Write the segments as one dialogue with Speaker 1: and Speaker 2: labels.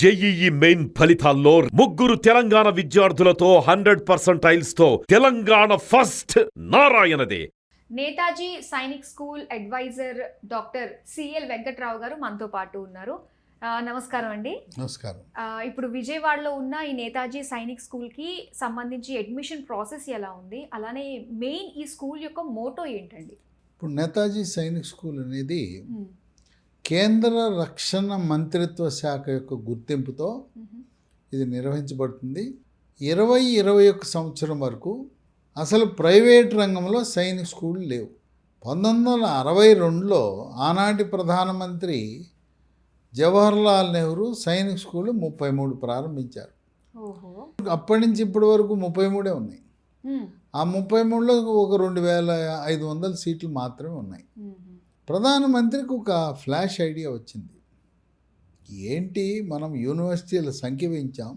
Speaker 1: JEE main ఫలితాల్లో ముగ్గురు తెలంగాణ విద్యార్థులతో 100% తో తెలంగాణ ఫస్ట్ నారాయణదే.
Speaker 2: Netaji Sainik school adviser doctor C L Venkatrao garu మనతో పాటు ఉన్నారు. నమస్కారం అండి.
Speaker 3: నమస్కారం.
Speaker 2: ఇప్పుడు విజయవాడలో ఉన్న ఈ నేతాజీ సైనిక్ స్కూల్కి సంబంధించి అడ్మిషన్ ప్రాసెస్ ఎలా ఉంది, అలానే మెయిన్ ఈ స్కూల్ యొక్క మోటో ఏంటండి?
Speaker 3: ఇప్పుడు నేతాజీ సైనిక్ స్కూల్ అనేది కేంద్ర రక్షణ మంత్రిత్వ శాఖ యొక్క గుర్తింపుతో ఇది నిర్వహించబడుతుంది. 2021 సంవత్సరం వరకు అసలు ప్రైవేట్ రంగంలో సైనిక్ స్కూల్ లేవు. 1962లో ఆనాటి ప్రధానమంత్రి జవహర్లాల్ నెహ్రూ సైనిక్ స్కూల్ 33 ప్రారంభించారు. అప్పటి నుంచి ఇప్పటి వరకు 33 ఉన్నాయి. ఆ 33లో ఒక 2500 సీట్లు మాత్రమే ఉన్నాయి. ప్రధానమంత్రికి ఒక ఫ్లాష్ ఐడియా వచ్చింది. ఏంటి, మనం యూనివర్సిటీల సంఖ్య పెంచాం,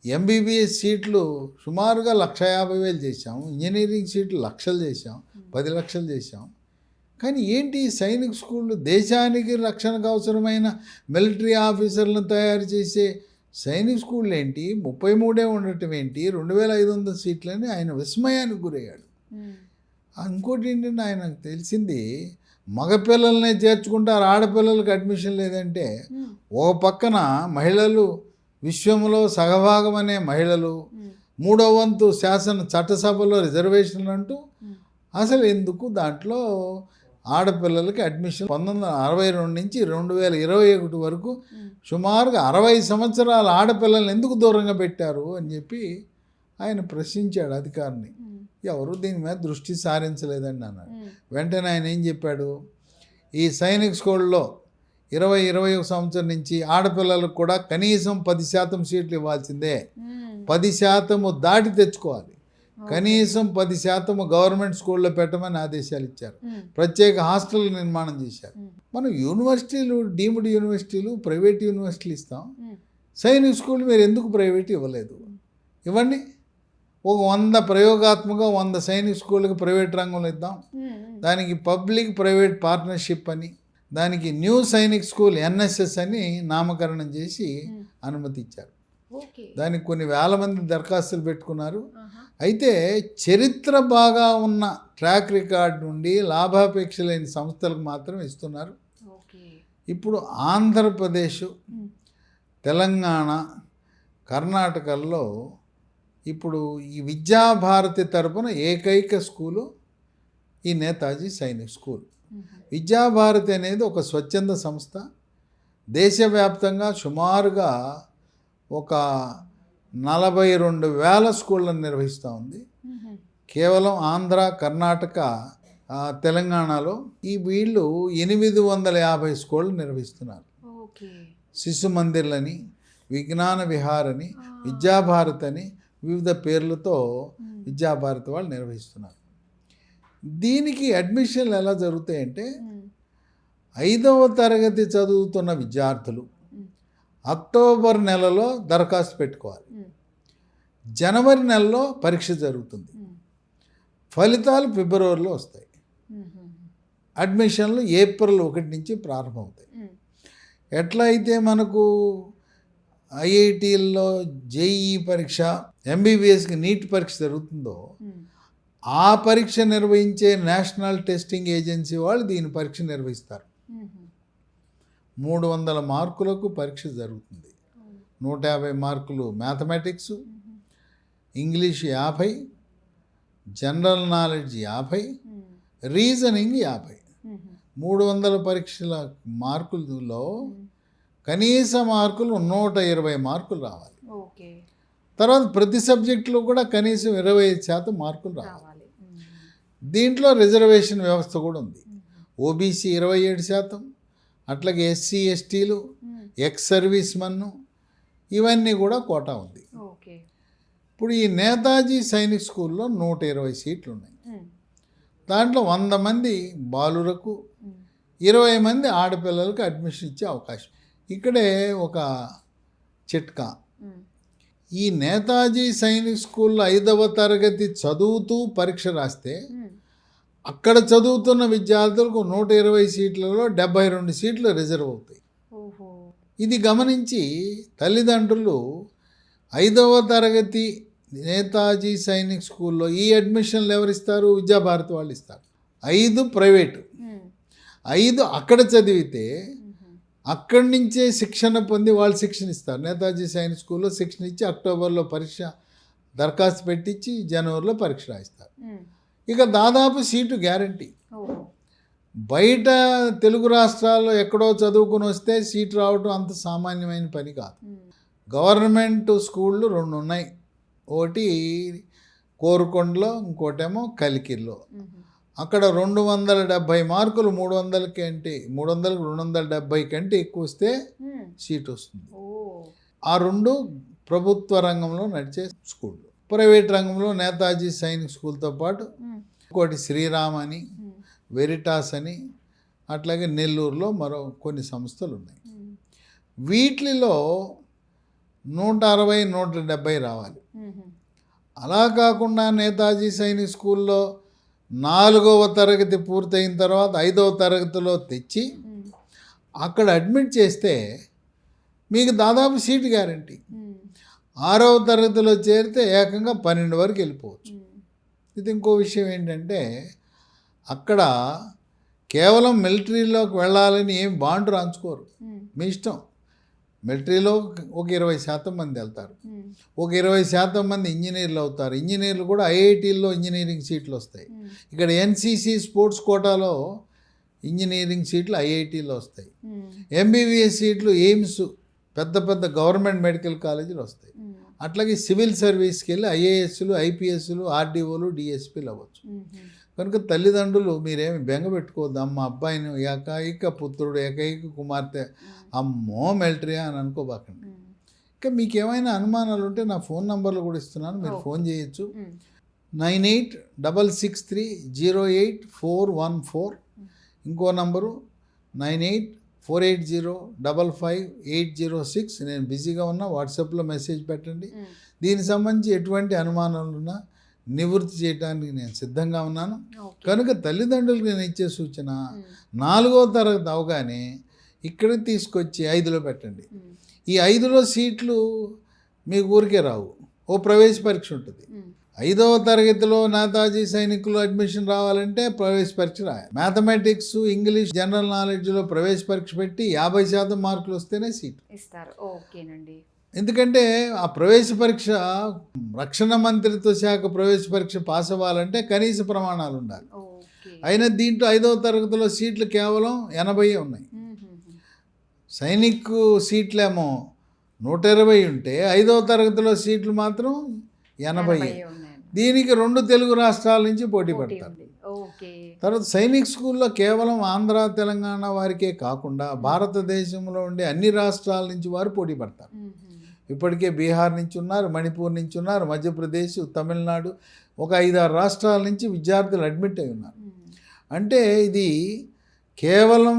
Speaker 3: ఎంబీబీఎస్ సీట్లు సుమారుగా 150,000 చేశాం, ఇంజనీరింగ్ సీట్లు లక్షలు చేశాం, 10 లక్షలు చేశాం. కానీ ఏంటి సైనిక్ స్కూళ్ళు, దేశానికి రక్షణకు అవసరమైన మిలిటరీ ఆఫీసర్లను తయారు చేసే సైనిక్ స్కూళ్ళు ఏంటి, 33 ఉండటం ఏంటి, 2500 సీట్లని ఆయన విస్మయానికి గురయ్యాడు. ఇంకోటి ఏంటంటే ఆయనకు తెలిసింది, మగపిల్లల్ని చేర్చుకుంటారు, ఆడపిల్లలకు అడ్మిషన్ లేదంటే. ఓ పక్కన మహిళలు విశ్వంలో సగభాగం అనే మహిళలు, 3వ వంతు శాసన చట్టసభలో రిజర్వేషన్లు అంటూ అసలు ఎందుకు దాంట్లో ఆడపిల్లలకి అడ్మిషన్ 1962 నుంచి 2021 వరకు సుమారుగా 60 సంవత్సరాల ఆడపిల్లల్ని ఎందుకు దూరంగా పెట్టారు అని చెప్పి ఆయన ప్రశ్నించాడు అధికారిని. ఎవరు దీని మీద దృష్టి సారించలేదండి అన్నాడు. వెంటనే ఆయన ఏం చెప్పాడు, ఈ సైనిక్ స్కూల్లో 2021 సంవత్సరం నుంచి ఆడపిల్లలకు కూడా కనీసం 10% సీట్లు ఇవ్వాల్సిందే. 10% దాటి తెచ్చుకోవాలి. కనీసం 10% గవర్నమెంట్ స్కూల్లో పెట్టమని ఆదేశాలు ఇచ్చారు. ప్రత్యేక హాస్టల్ నిర్మాణం చేశారు. మనం యూనివర్సిటీలు, డీమ్డ్ యూనివర్సిటీలు, ప్రైవేట్ యూనివర్సిటీలు ఇస్తాం, సైనిక్ స్కూల్ మీరు ఎందుకు ప్రైవేట్ ఇవ్వలేదు? ఇవ్వండి. ఒక 100 ప్రయోగాత్మక 100 సైనిక్ స్కూళ్ళకి ప్రైవేట్ రంగంలో ఇద్దాం. దానికి పబ్లిక్ ప్రైవేట్ పార్ట్నర్షిప్ అని, దానికి న్యూ సైనిక్ స్కూల్ ఎన్ఎస్ఎస్ అని నామకరణం చేసి అనుమతి ఇచ్చారు. దానికి కొన్ని వేల మంది దరఖాస్తులు పెట్టుకున్నారు. అయితే చరిత్ర బాగా ఉన్న ట్రాక్ రికార్డ్ నుండి లాభాపేక్ష లేని సంస్థలకు మాత్రం ఇస్తున్నారు. ఇప్పుడు ఆంధ్రప్రదేశ్, తెలంగాణ, కర్ణాటకల్లో ఇప్పుడు ఈ విద్యాభారతి తరపున ఏకైక స్కూలు ఈ నేతాజీ సైనిక్ స్కూల్. విద్యాభారతి అనేది ఒక స్వచ్ఛంద సంస్థ. దేశవ్యాప్తంగా సుమారుగా ఒక 42,000 స్కూళ్ళను నిర్వహిస్తూ ఉంది. కేవలం ఆంధ్ర, కర్ణాటక, తెలంగాణలో వీళ్ళు 850 స్కూళ్ళు నిర్వహిస్తున్నారు. శిశు మందిర్లని, విజ్ఞాన విహారని, విద్యాభారతి అని వివిధ పేర్లతో విద్యాభారతి వాళ్ళు నిర్వహిస్తున్నారు. దీనికి అడ్మిషన్లు ఎలా జరుగుతాయంటే, 5వ తరగతి చదువుతున్న విద్యార్థులు అక్టోబర్ నెలలో దరఖాస్తు పెట్టుకోవాలి. జనవరి నెలలో పరీక్ష జరుగుతుంది. ఫలితాలు ఫిబ్రవరిలో వస్తాయి. అడ్మిషన్లు ఏప్రిల్ 1 నుంచి ప్రారంభమవుతాయి. ఎట్లా అయితే మనకు ఐఐటీల్లో జేఈఈ పరీక్ష, ఎంబీబీఎస్కి నీట్ పరీక్ష జరుగుతుందో, ఆ పరీక్ష నిర్వహించే నేషనల్ టెస్టింగ్ ఏజెన్సీ వాళ్ళు దీని పరీక్ష నిర్వహిస్తారు. 300 మార్కులకు పరీక్ష జరుగుతుంది. 150 మార్కులు mathematics, English 50, general knowledge 50, reasoning 50. 300 పరీక్షల మార్కులలో కనీస మార్కులు 120 మార్కులు రావాలి. తర్వాత ప్రతి సబ్జెక్టులో కూడా కనీసం 25% మార్కులు రావాలి. దీంట్లో రిజర్వేషన్ వ్యవస్థ కూడా ఉంది. ఓబీసీ 27%, అట్లాగే ఎస్సీ ఎస్టీలు, ఎక్స్ సర్వీస్ మన్ను, ఇవన్నీ కూడా కోటా ఉంది. ఇప్పుడు ఈ నేతాజీ సైనిక్ స్కూల్లో 120 సీట్లు ఉన్నాయి. దాంట్లో 100 మంది బాలురకు, 20 మంది ఆడపిల్లలకు అడ్మిషన్ ఇచ్చే అవకాశం. ఇక్కడే ఒక చిట్కా, ఈ నేతాజీ సైనిక్ స్కూల్లో 5వ తరగతి చదువుతూ పరీక్ష రాస్తే అక్కడ చదువుతున్న విద్యార్థులకు 120 సీట్లలో 72 సీట్లు రిజర్వ్ అవుతాయి. ఇది గమనించి తల్లిదండ్రులు 5వ తరగతి నేతాజీ సైనిక్ స్కూల్లో ఈ అడ్మిషన్లు ఎవరిస్తారు? విద్యాభారతి వాళ్ళు ఇస్తారు. 5 ప్రైవేటు, 5 అక్కడ చదివితే అక్కడి నుంచే శిక్షణ పొంది వాళ్ళు శిక్షణ ఇస్తారు. నేతాజీ సైనిక్ స్కూల్లో శిక్షణ ఇచ్చి అక్టోబర్లో పరీక్ష దరఖాస్తు పెట్టించి జనవరిలో పరీక్ష రాయిస్తారు. ఇక దాదాపు సీటు గ్యారంటీ. బయట తెలుగు రాష్ట్రాల్లో ఎక్కడో చదువుకుని వస్తే సీటు రావడం అంత సామాన్యమైన పని కాదు. గవర్నమెంట్ స్కూళ్ళు 2 ఉన్నాయి. ఒకటి కోరుకొండలో, ఇంకోటేమో కలికిరిలో. అక్కడ 270 మార్కులు 300కి అంటే 300కి 270 కంటే ఎక్కువ వస్తే సీట్ వస్తుంది. ఆ 2 ప్రభుత్వ రంగంలో నడిచే స్కూళ్ళు. ప్రైవేట్ రంగంలో నేతాజీ సైనిక్ స్కూల్తో పాటు ఇంకోటి శ్రీరామ్ అని, వెరిటాస్ అని, అట్లాగే నెల్లూరులో మరో కొన్ని సంస్థలు ఉన్నాయి. వీటిలో 160, 170 రావాలి. అలా కాకుండా నేతాజీ సైనిక్ స్కూల్లో 4వ తరగతి పూర్తయిన తర్వాత 5వ తరగతిలో తెచ్చి అక్కడ అడ్మిట్ చేస్తే మీకు దాదాపు సీటు గ్యారంటీ. 6వ తరగతిలో చేరితే ఏకంగా 12 వరకు వెళ్ళిపోవచ్చు. ఇది ఇంకో విషయం ఏంటంటే అక్కడ కేవలం మిలిటరీలోకి వెళ్ళాలని ఏం బాండ్ రాంచుకోరు, మీ ఇష్టం. మిలిటరీలో ఒక 20% మంది వెళ్తారు, ఒక 20% మంది ఇంజనీర్లు అవుతారు. ఇంజనీర్లు కూడా ఐఐటీల్లో ఇంజనీరింగ్ సీట్లు వస్తాయి. ఇక్కడ ఎన్సీసీ స్పోర్ట్స్ కోటాలో ఇంజనీరింగ్ సీట్లు ఐఐటీలో వస్తాయి. ఎంబీబీఎస్ సీట్లు ఎయిమ్స్ పెద్ద పెద్ద గవర్నమెంట్ మెడికల్ కాలేజీలు వస్తాయి. అట్లాగే సివిల్ సర్వీస్కి వెళ్ళి ఐఏఎస్లు, ఐపీఎస్లు, ఆర్డీఓలు, డిఎస్పీలు అవ్వచ్చు. కనుక తల్లిదండ్రులు మీరేమి బెంగ పెట్టుకోవద్దు. అమ్మ అబ్బాయిని ఏకైక పుత్రుడు, ఏకైక కుమార్తె, అమ్మో మిలిటరీ అని అనుకోబాకండి. ఇంకా మీకు ఏమైనా అనుమానాలు ఉంటే నా ఫోన్ నంబర్లు కూడా ఇస్తున్నాను, మీరు ఫోన్ చేయొచ్చు. 9866308414. ఇంకో నంబరు 9848055806. నేను బిజీగా ఉన్నా, వాట్సాప్లో మెసేజ్ పెట్టండి. దీనికి సంబంధించి ఎటువంటి అనుమానాలు ఉన్నా నివృత్తి చేయడానికి నేను సిద్ధంగా ఉన్నాను. కనుక తల్లిదండ్రులకు నేను ఇచ్చే సూచన 4వ తరగతి అవగానే ఇక్కడ తీసుకొచ్చి 5లో పెట్టండి. ఈ 5లో సీట్లు మీకు ఊరికే రావు, ఓ ప్రవేశ పరీక్ష ఉంటుంది. 5వ తరగతిలో నేతాజీ సైనికులు అడ్మిషన్ రావాలంటే ప్రవేశ పరీక్ష రాయాలి. మ్యాథమెటిక్స్, ఇంగ్లీష్, జనరల్ నాలెడ్జ్లో ప్రవేశ పరీక్ష పెట్టి 50% మార్కులు వస్తేనే సీట్
Speaker 2: ఇస్తారు. ఓకేనండి.
Speaker 3: ఎందుకంటే ఆ ప్రవేశ పరీక్ష రక్షణ మంత్రిత్వ శాఖ ప్రవేశ పరీక్ష పాస్ అవ్వాలంటే కనీస ప్రమాణాలు ఉండాలి. అయినా దీంట్లో 5వ తరగతిలో సీట్లు కేవలం 80 ఉన్నాయి. సైనిక్ సీట్లేమో 120 ఉంటే 5వ తరగతిలో సీట్లు మాత్రం 80. దీనికి 2 తెలుగు రాష్ట్రాల నుంచి పోటీ పడతారు. తర్వాత సైనిక్ స్కూల్లో కేవలం ఆంధ్ర, తెలంగాణ వారికే కాకుండా భారతదేశంలో ఉండే అన్ని రాష్ట్రాల నుంచి వారు పోటీ పడతారు. ఇప్పటికే బీహార్ నుంచి ఉన్నారు, మణిపూర్ నుంచి ఉన్నారు, మధ్యప్రదేశ్, తమిళనాడు, ఒక 5-6 రాష్ట్రాల నుంచి విద్యార్థులు అడ్మిట్ అయి ఉన్నారు. అంటే ఇది కేవలం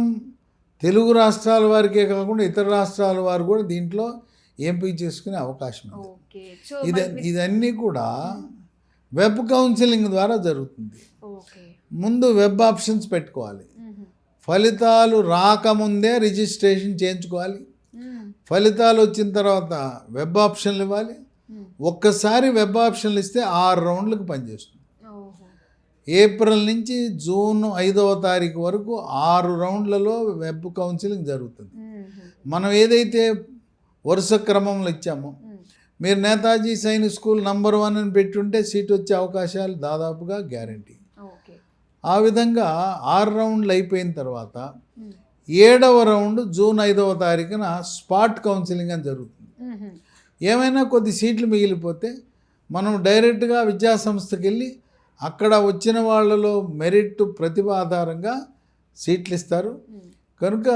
Speaker 3: తెలుగు రాష్ట్రాల వారికే కాకుండా ఇతర రాష్ట్రాల వారు కూడా దీంట్లో ఎంపిక చేసుకునే అవకాశం ఉంది. ఇదన్నీ కూడా వెబ్ కౌన్సిలింగ్ ద్వారా జరుగుతుంది. ముందు వెబ్ ఆప్షన్స్ పెట్టుకోవాలి, ఫలితాలు రాకముందే రిజిస్ట్రేషన్ చేయించుకోవాలి. ఫలితాలు వచ్చిన తర్వాత వెబ్ ఆప్షన్లు ఇవ్వాలి. ఒక్కసారి వెబ్ ఆప్షన్లు ఇస్తే 6 రౌండ్లకు పనిచేస్తుంది. ఏప్రిల్ నుంచి జూన్ 5వ తారీఖు వరకు 6 రౌండ్లలో వెబ్ కౌన్సిలింగ్ జరుగుతుంది. మనం ఏదైతే వరుస క్రమంలో ఇచ్చామో, మీరు నేతాజీ సైనిక్ స్కూల్ నంబర్ 1 అని పెట్టుంటే సీట్ వచ్చే అవకాశాలు దాదాపుగా గ్యారంటీ. ఆ విధంగా 6 రౌండ్లు అయిపోయిన తర్వాత 7వ రౌండ్ జూన్ 5వ తారీఖున స్పాట్ కౌన్సిలింగ్ అని జరుగుతుంది. ఏమైనా కొద్ది సీట్లు మిగిలిపోతే మనం డైరెక్ట్గా విద్యాసంస్థకి వెళ్ళి అక్కడ వచ్చిన వాళ్ళలో మెరిట్ ప్రతిభ ఆధారంగా సీట్లు ఇస్తారు. కనుక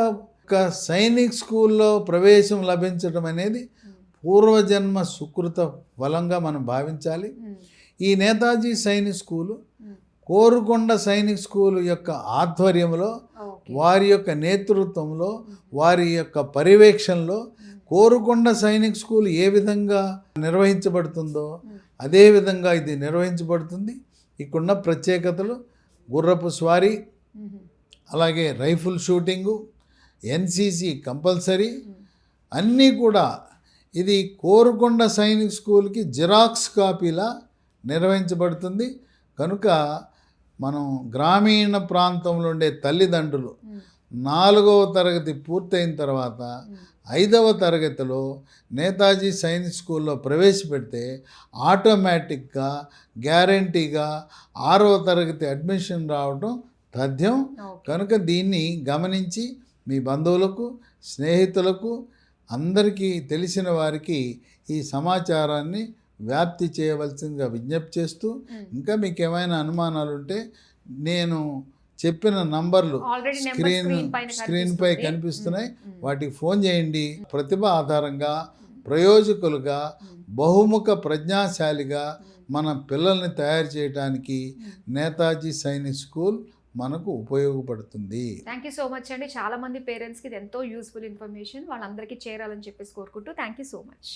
Speaker 3: ఒక సైనిక్ స్కూల్లో ప్రవేశం లభించడం అనేది పూర్వజన్మ సుకృత ఫలంగా మనం భావించాలి. ఈ నేతాజీ సైనిక్ స్కూలు కోరుకొండ సైనిక్ స్కూల్ యొక్క ఆధ్వర్యంలో, వారి యొక్క నేతృత్వంలో, వారి యొక్క పర్యవేక్షణలో కోరుకొండ సైనిక్ స్కూల్ ఏ విధంగా నిర్వహించబడుతుందో అదే విధంగా ఇది నిర్వహించబడుతుంది. ఇక్కడున్న ప్రత్యేకతలు గుర్రపు స్వారీ, అలాగే రైఫిల్ షూటింగు, ఎన్సీసీ కంపల్సరీ, అన్నీ కూడా ఇది కోరుకొండ సైనిక్ స్కూల్కి జిరాక్స్ కాపీలా నిర్వహించబడుతుంది. కనుక మనం గ్రామీణ ప్రాంతంలో ఉండే తల్లిదండ్రులు 4వ తరగతి పూర్తయిన తర్వాత 5వ తరగతిలో నేతాజీ సైనిక్ స్కూల్లో ప్రవేశపెడితే ఆటోమేటిక్గా గ్యారంటీగా 6వ తరగతి అడ్మిషన్ రావడం తథ్యం. కనుక దీన్ని గమనించి మీ బంధువులకు, స్నేహితులకు, అందరికీ తెలిసిన వారికి ఈ సమాచారాన్ని వ్యాప్తి చేయవలసిందిగా విజ్ఞప్తి చేస్తూ, ఇంకా మీకు ఏమైనా అనుమానాలు ఉంటే నేను చెప్పిన నంబర్లు స్క్రీన్పై కనిపిస్తున్నాయి, వాటికి ఫోన్ చేయండి. ప్రతిభ ఆధారంగా ప్రయోజకులుగా బహుముఖ ప్రజ్ఞాశాలిగా మన పిల్లల్ని తయారు చేయడానికి నేతాజీ సైనిక్ స్కూల్ మనకు ఉపయోగపడుతుంది.
Speaker 2: థ్యాంక్ యూ సో మచ్ అండి. చాలా మంది పేరెంట్స్కి ఇది ఎంతో యూస్ఫుల్ ఇన్ఫర్మేషన్, వాళ్ళందరికీ చేరాలని చెప్పేసి కోరుకుంటూ థ్యాంక్ యూ సో మచ్.